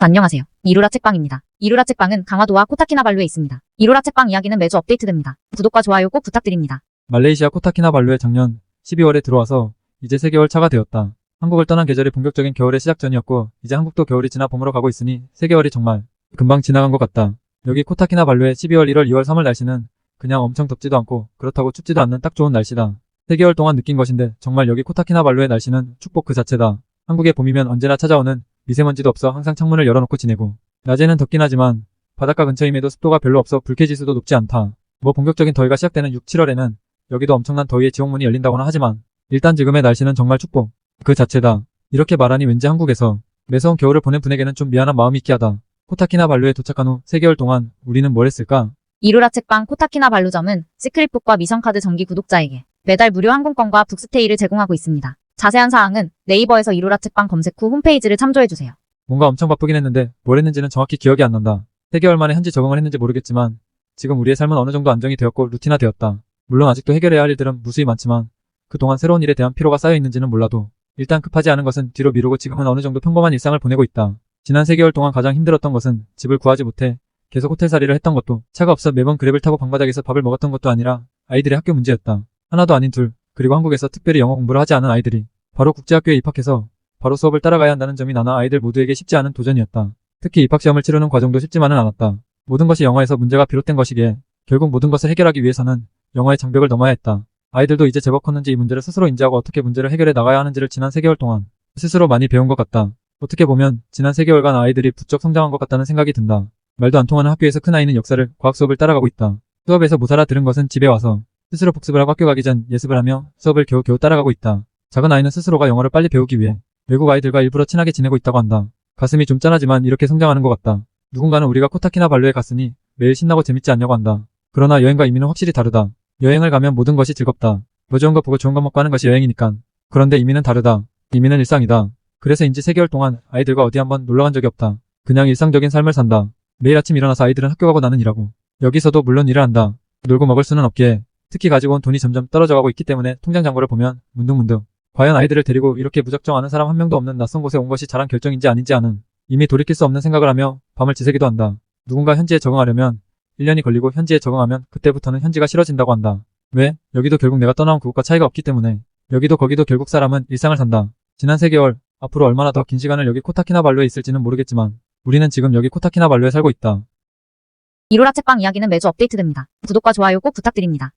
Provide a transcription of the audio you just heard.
안녕하세요. 이루라 책방입니다. 이루라 책방은 강화도와 코타키나발루에 있습니다. 이루라 책방 이야기는 매주 업데이트됩니다. 구독과 좋아요 꼭 부탁드립니다. 말레이시아 코타키나발루에 작년 12월에 들어와서 이제 3개월 차가 되었다. 한국을 떠난 계절이 본격적인 겨울의 시작 전이었고 이제 한국도 겨울이 지나 봄으로 가고 있으니 3개월이 정말 금방 지나간 것 같다. 여기 코타키나발루의 12월, 1월, 2월, 3월 날씨는 그냥 엄청 덥지도 않고 그렇다고 춥지도 않는 딱 좋은 날씨다. 3개월 동안 느낀 것인데 정말 여기 코타키나발루의 날씨는 축복 그 자체다. 한국의 봄이면 언제나 찾아오는 미세먼지도 없어 항상 창문을 열어놓고 지내고 낮에는 덥긴 하지만 바닷가 근처임에도 습도가 별로 없어 불쾌지수도 높지 않다. 뭐 본격적인 더위가 시작되는 6, 7월에는 여기도 엄청난 더위의 지옥문이 열린다고는 하지만 일단 지금의 날씨는 정말 축복 그 자체다. 이렇게 말하니 왠지 한국에서 매서운 겨울을 보낸 분에게는 좀 미안한 마음이 있게 하다. 코타키나발루에 도착한 후 3개월 동안 우리는 뭘 했을까? 이루라 책방 코타키나발루점은 시크릿북과 미션카드 정기 구독자에게 매달 무료 항공권과 북스테이를 제공하고 있습니다. 자세한 사항은 네이버에서 이루라 책방 검색 후 홈페이지를 참조해주세요. 뭔가 엄청 바쁘긴 했는데 뭘 했는지는 정확히 기억이 안 난다. 3개월 만에 현지 적응을 했는지 모르겠지만 지금 우리의 삶은 어느 정도 안정이 되었고 루틴화되었다. 물론 아직도 해결해야 할 일들은 무수히 많지만 그동안 새로운 일에 대한 피로가 쌓여 있는지는 몰라도 일단 급하지 않은 것은 뒤로 미루고 지금은 어느 정도 평범한 일상을 보내고 있다. 지난 3개월 동안 가장 힘들었던 것은 집을 구하지 못해 계속 호텔살이를 했던 것도 차가 없어 매번 그랩을 타고 방바닥에서 밥을 먹었던 것도 아니라 아이들의 학교 문제였다. 하나도 아닌 둘, 그리고 한국에서 특별히 영어 공부를 하지 않은 아이들이 바로 국제학교에 입학해서 바로 수업을 따라가야 한다는 점이 나나 아이들 모두에게 쉽지 않은 도전이었다. 특히 입학시험을 치르는 과정도 쉽지만은 않았다. 모든 것이 영어에서 문제가 비롯된 것이기에 결국 모든 것을 해결하기 위해서는 영어의 장벽을 넘어야 했다. 아이들도 이제 제법 컸는지 이 문제를 스스로 인지하고 어떻게 문제를 해결해 나가야 하는지를 지난 3개월 동안 스스로 많이 배운 것 같다. 어떻게 보면 지난 3개월간 아이들이 부쩍 성장한 것 같다는 생각이 든다. 말도 안 통하는 학교에서 큰아이는 역사를, 과학 수업을 따라가고 있다. 수업에서 못 알아들은 것은 집에 와서 스스로 복습을 하고 학교 가기 전 예습을 하며 수업을 겨우겨우 따라가고 있다. 작은 아이는 스스로가 영어를 빨리 배우기 위해 외국 아이들과 일부러 친하게 지내고 있다고 한다. 가슴이 좀 짠하지만 이렇게 성장하는 것 같다. 누군가는 우리가 코타키나발루에 갔으니 매일 신나고 재밌지 않냐고 한다. 그러나 여행과 이민은 확실히 다르다. 여행을 가면 모든 것이 즐겁다. 뭐 좋은 거 보고 좋은 거 먹고 하는 것이 여행이니까. 그런데 이민은 다르다. 이민은 일상이다. 그래서인지 3개월 동안 아이들과 어디 한번 놀러간 적이 없다. 그냥 일상적인 삶을 산다. 매일 아침 일어나서 아이들은 학교 가고 나는 일하고 여기서도 물론 일을 한다. 놀고 먹을 수는 없기에 특히 가지고 온 돈이 점점 떨어져가고 있기 때문에 통장 잔고를 보면 문득문득 과연 아이들을 데리고 이렇게 무작정 아는 사람 한 명도 없는 낯선 곳에 온 것이 잘한 결정인지 아닌지 아는 이미 돌이킬 수 없는 생각을 하며 밤을 지새기도 한다. 누군가 현지에 적응하려면 1년이 걸리고 현지에 적응하면 그때부터는 현지가 싫어진다고 한다. 왜? 여기도 결국 내가 떠나온 그곳과 차이가 없기 때문에 여기도 거기도 결국 사람은 일상을 산다. 지난 3개월, 앞으로 얼마나 더 긴 시간을 여기 코타키나발루에 있을지는 모르겠지만 우리는 지금 여기 코타키나발루에 살고 있다. 이루라 책방 이야기는 매주 업데이트됩니다. 구독과 좋아요 꼭 부탁드립니다.